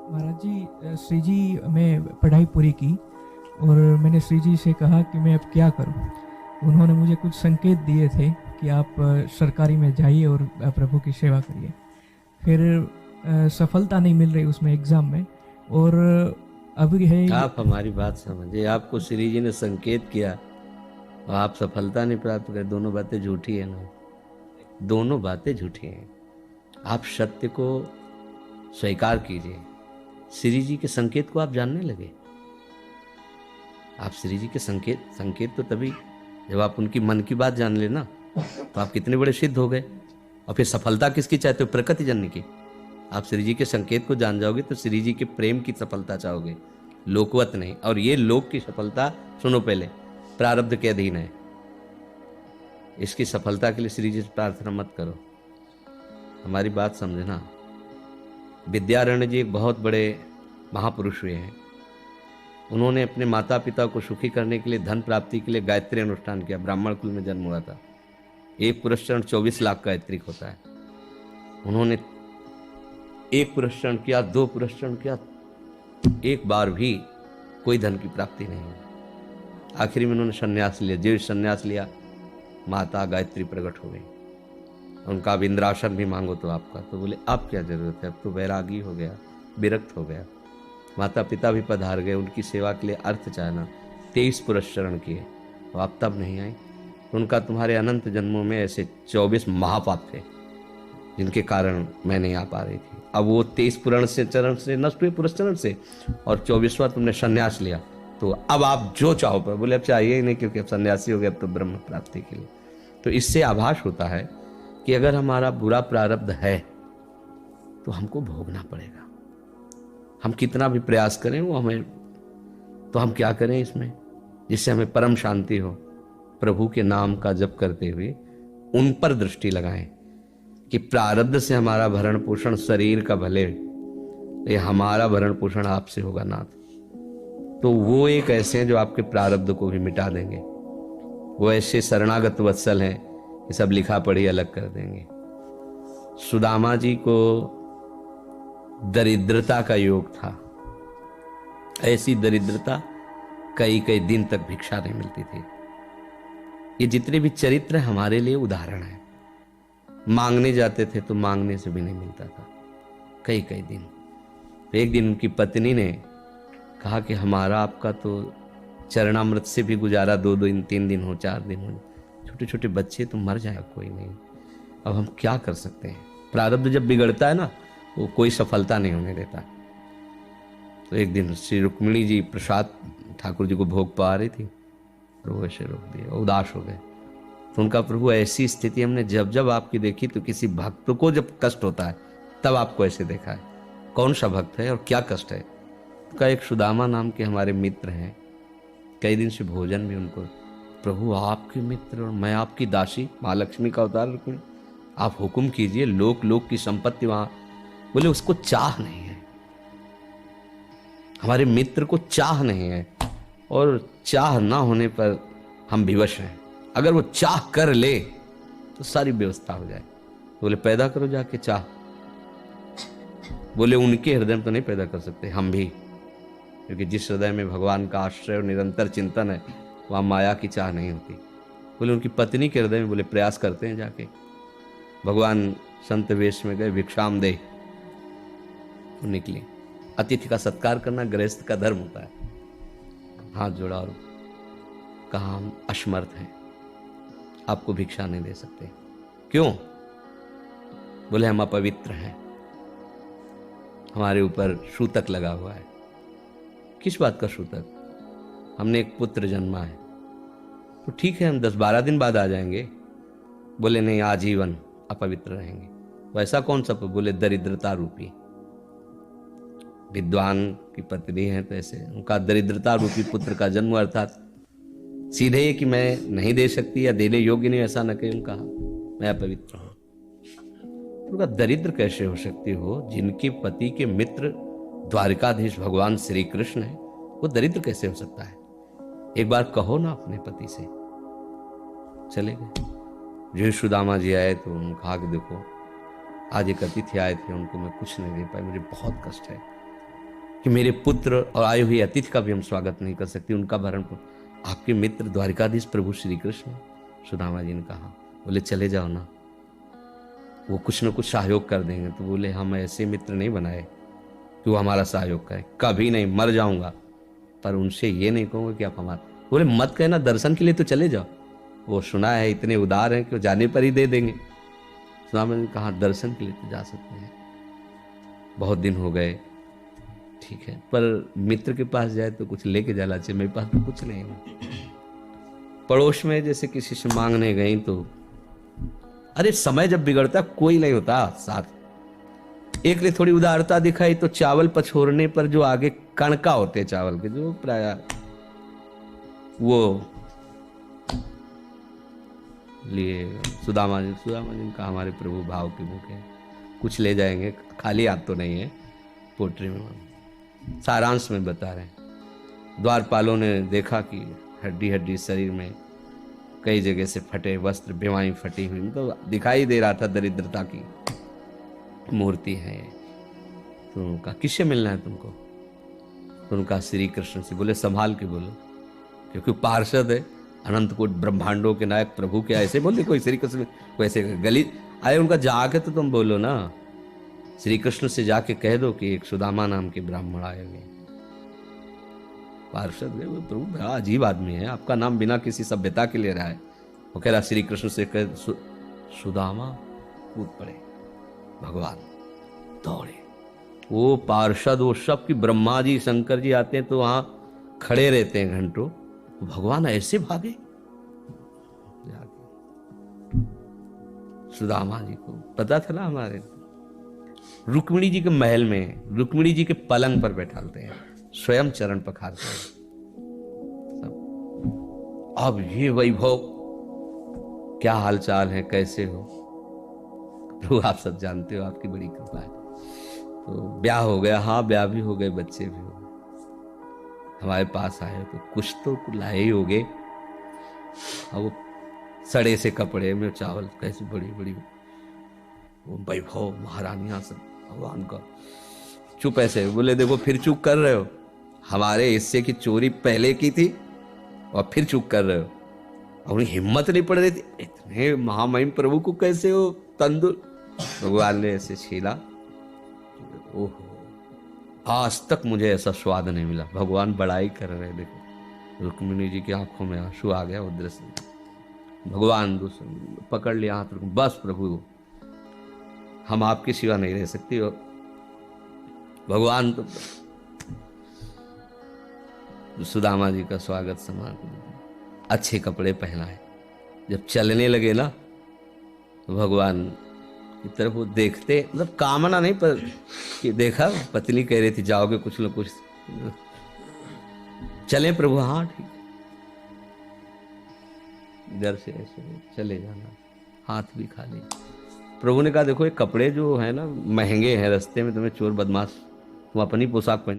महाराज जी, श्री जी मैं पढ़ाई पूरी की और मैंने श्री जी से कहा कि मैं अब क्या करूं। उन्होंने मुझे कुछ संकेत दिए थे कि आप सरकारी में जाइए और प्रभु की सेवा करिए। फिर सफलता नहीं मिल रही उसमें एग्ज़ाम में, और अभी है आप हमारी बात समझिए। आपको श्री जी ने संकेत किया और आप सफलता नहीं प्राप्त कर, दोनों बातें झूठी है ना। दोनों बातें झूठी हैं। आप सत्य को स्वीकार कीजिए। श्री जी के संकेत को आप जानने लगे। आप श्री जी के संकेत तो तभी जब आप उनकी मन की बात जान ले ना, तो आप कितने बड़े सिद्ध हो गए। और फिर सफलता किसकी चाहते हो? प्रकृति जन्य की। आप श्री जी के संकेत को जान जाओगे तो श्री जी के प्रेम की सफलता चाहोगे, लोकवत नहीं। और ये लोक की सफलता सुनो, पहले प्रारब्ध के अधीन है। इसकी सफलता के लिए श्री जी से प्रार्थना मत करो। हमारी बात समझना। विद्यारण्य जी एक बहुत बड़े महापुरुष हुए हैं। उन्होंने अपने माता पिता को सुखी करने के लिए, धन प्राप्ति के लिए गायत्री अनुष्ठान किया। ब्राह्मण कुल में जन्म हुआ था। एक पुरस्चरण 24 लाख गायत्री होता है। उन्होंने एक पुरस्चरण किया, 2 पुरस्चरण किया, एक बार भी कोई धन की प्राप्ति नहीं हुई। आखिरी में उन्होंने संन्यास लिया। जो संन्यास लिया, माता गायत्री प्रकट हो गई। उनका अब इंद्रासन भी मांगो तो आपका, तो बोले अब क्या जरूरत है, अब तो वैरागी हो गया, विरक्त हो गया। माता पिता भी पधार गए, उनकी सेवा के लिए अर्थ चाहना। 23 पुरस्चरण किए, तो आप तब नहीं आई। तो उनका तुम्हारे अनंत जन्मों में ऐसे 24 महापाप थे जिनके कारण मैं नहीं आ पा रही थी। अब वो 23 पुराण से चरण से नष्ट हुए, पुरस्चरण से, और 24वां तुमने संन्यास लिया। तो अब आप जो चाहो पर, बोले अब चाहिए ही नहीं, क्योंकि अब सन्यासी हो गए, अब तो ब्रह्म प्राप्ति के लिए। तो इससे आभास होता है कि अगर हमारा बुरा प्रारब्ध है तो हमको भोगना पड़ेगा। हम कितना भी प्रयास करें वो हमें, तो हम क्या करें इसमें जिससे हमें परम शांति हो? प्रभु के नाम का जप करते हुए उन पर दृष्टि लगाएं कि प्रारब्ध से हमारा भरण पोषण शरीर का भले, ये हमारा भरण पोषण आपसे होगा नाथ। तो वो एक ऐसे हैं जो आपके प्रारब्ध को भी मिटा देंगे। वो ऐसे शरणागत वत्सल हैं, ये सब लिखा पढ़ी अलग कर देंगे। सुदामा जी को दरिद्रता का योग था। ऐसी दरिद्रता, कई कई दिन तक भिक्षा नहीं मिलती थी। ये जितने भी चरित्र हमारे लिए उदाहरण है। मांगने जाते थे तो मांगने से भी नहीं मिलता था, कई कई दिन। तो एक दिन उनकी पत्नी ने कहा कि हमारा आपका तो चरणामृत से भी गुजारा 2 दिन 3 दिन हो, 4 दिन हो, छोटे छोटे बच्चे तो मर जाए, कोई नहीं, अब हम क्या कर सकते हैं? प्रारब्ध जब बिगड़ता है ना, वो कोई सफलता नहीं होने देता। तो एक दिन श्री रुक्मिणी जी प्रसाद ठाकुर जी को भोग पा रही थी, प्रभु ऐसे रोक दिया, उदास हो गए। तो उनका प्रभु ऐसी स्थिति हमने जब जब आपकी देखी, तो किसी भक्त को जब कष्ट होता है तब आपको ऐसे देखा है। कौन सा भक्त है और क्या कष्ट है? तो का एक सुदामा नाम के हमारे मित्र हैं, कई दिन से भोजन भी उनको, प्रभु आपके मित्र और मैं आपकी दासी, महालक्ष्मी का अवतार रुक्मिणी, आप हुक्म कीजिए, लोक लोक की संपत्ति वहां। बोले उसको चाह नहीं है, हमारे मित्र को चाह नहीं है, और चाह ना होने पर हम विवश हैं। अगर वो चाह कर ले तो सारी व्यवस्था हो जाए। बोले पैदा करो जाके चाह। बोले उनके हृदय में तो नहीं पैदा कर सकते, हम भी, क्योंकि जिस हृदय में भगवान का आश्रय और निरंतर चिंतन है, वहां माया की चाह नहीं होती। बोले उनकी पत्नी के हृदय में, बोले प्रयास करते हैं जाके। भगवान संत वेश में गए, भिक्षाम दे, वो निकली। अतिथि का सत्कार करना गृहस्थ का धर्म होता है। हाथ जोड़ा और कहा हम असमर्थ हैं, आपको भिक्षा नहीं दे सकते। क्यों? बोले हम अपवित्र हैं, हमारे ऊपर सूतक लगा हुआ है। किस बात का सूतक? हमने एक पुत्र जन्मा है। तो ठीक है, हम 10-12 दिन बाद आ जाएंगे। बोले नहीं, आजीवन अपवित्र रहेंगे। वैसा कौन सा? बोले दरिद्रता रूपी। विद्वान की पत्नी है, तो ऐसे उनका दरिद्रता रूपी पुत्र का जन्म, अर्थात सीधे ये कि मैं नहीं दे सकती या देने योग्य नहीं, ऐसा न कहे। उनका मैं अपवित्र हूं। उनका दरिद्र कैसे हो सकती हो? जिनके पति के मित्र द्वारिकाधीश भगवान श्री कृष्ण है, वो दरिद्र कैसे हो सकता है? एक बार कहो ना अपने पति से। चले गए। जो सुदामा जी आए तो उन्होंने कहा कि देखो आज एक अतिथि आए थे, उनको मैं कुछ नहीं दे पाई, मुझे बहुत कष्ट है। कि मेरे पुत्र और आए हुए अतिथि का भी हम स्वागत नहीं कर सकते, उनका भरण आपके मित्र द्वारिकाधीश प्रभु श्री कृष्ण। सुदामा जी ने कहा, बोले चले जाओ ना, वो कुछ न कुछ सहयोग कर देंगे। तो बोले हम ऐसे मित्र नहीं बनाए कि वो हमारा सहयोग करे, कभी नहीं, मर जाऊंगा पर उनसे ये नहीं कहूँगा कि आप हमारे। बोले मत कहना, दर्शन के लिए तो चले जाओ, वो सुना है इतने उदार हैं कि वो जाने पर ही दे देंगे। सुदामा ने कहा दर्शन के लिए तो जा सकते हैं, बहुत दिन हो गए, ठीक है, पर मित्र के पास जाए तो कुछ लेके जाना चाहिए, मेरे पास तो कुछ नहीं है। पड़ोस में जैसे किसी से मांगने गई तो, अरे समय जब बिगड़ता कोई नहीं होता साथ। एक ने थोड़ी उदारता दिखाई तो चावल पछोरने पर जो आगे कणका होते चावल के, जो प्राय वो लिए सुदामा जी ने कहा हमारे प्रभु भाव के भूखे, कुछ ले जाएंगे, खाली हाथ तो नहीं है। पोट्री में सारांश में बता रहे हैं, द्वारपालों ने देखा कि हड्डी हड्डी शरीर में कई जगह से फटे वस्त्र, बेवाई फटी हुई, तो दिखाई दे रहा था दरिद्रता की मूर्ति है। तो उनका किससे मिलना है तुमको? तो उनका श्री कृष्ण से। बोले संभाल के बोलो, क्योंकि पार्षद है, अनंत कोट ब्रह्मांडों के नायक प्रभु के ऐसे बोलते कोई श्री कृष्ण कोई ऐसे गली आए। उनका जाके तो तुम बोलो ना, श्री कृष्ण से जाके कह दो कि एक सुदामा नाम के ब्राह्मण आए हुए। पार्षद है वो, प्रभु बड़ा अजीब आदमी है, आपका नाम बिना किसी सभ्यता के ले रहा है। वो कह रहा श्री कृष्ण से कह सुदामा, कूद पड़े, भगवान दौड़े। वो पार्षद वो सब की ब्रह्मा जी शंकर जी आते हैं तो वहां खड़े रहते हैं घंटों, भगवान ऐसे भागे। सुदामा जी को पता था ना, हमारे रुक्मिणी जी के महल में रुक्मिणी जी के पलंग पर बैठाते हैं, स्वयं चरण पखारते हैं सब। अब ये वैभव, क्या हालचाल है, कैसे हो प्रभु? आप सब जानते हो, आपकी बड़ी कृपा है। तो ब्याह हो गया, हाँ ब्याह भी हो गए, बच्चे भी हो गए। हमारे पास आए तो कुछ तो लाए ही हो गए। और वो सड़े से कपड़े में चावल, कैसी बड़ी बड़ी वो वैभव, महारानियां सब भगवान का। चुप ऐसे बोले, देखो फिर चुप कर रहे हो, हमारे हिस्से की चोरी पहले की थी और फिर चुप कर रहे हो। और उन्हें हिम्मत नहीं पड़ रही थी, इतने महामहिम प्रभु को कैसे हो तंदुर। भगवान ने ऐसे छीला, ओहो आज तक मुझे ऐसा स्वाद नहीं मिला। भगवान बड़ाई कर रहे, देखो रुक्मिणी जी की आंखों में आंसू आ गया, वो दृश्य। भगवान पकड़ लिया हाथ, बस प्रभु हम आपके सिवा नहीं रह सकती। और भगवान तो सुदामा जी का स्वागत समान, अच्छे कपड़े पहनाए। जब चलने लगे ना तो भगवान की तरफ वो देखते, मतलब कामना नहीं पर कि देखा पत्नी कह रही थी जाओगे कुछ न कुछ, चले प्रभु, हाँ ठीक, इधर से ऐसे चले जाना, हाथ भी खाली। प्रभु ने कहा देखो ये कपड़े जो है ना महंगे हैं, रास्ते में तुम्हें चोर बदमाश, तुम अपनी पोशाक पहन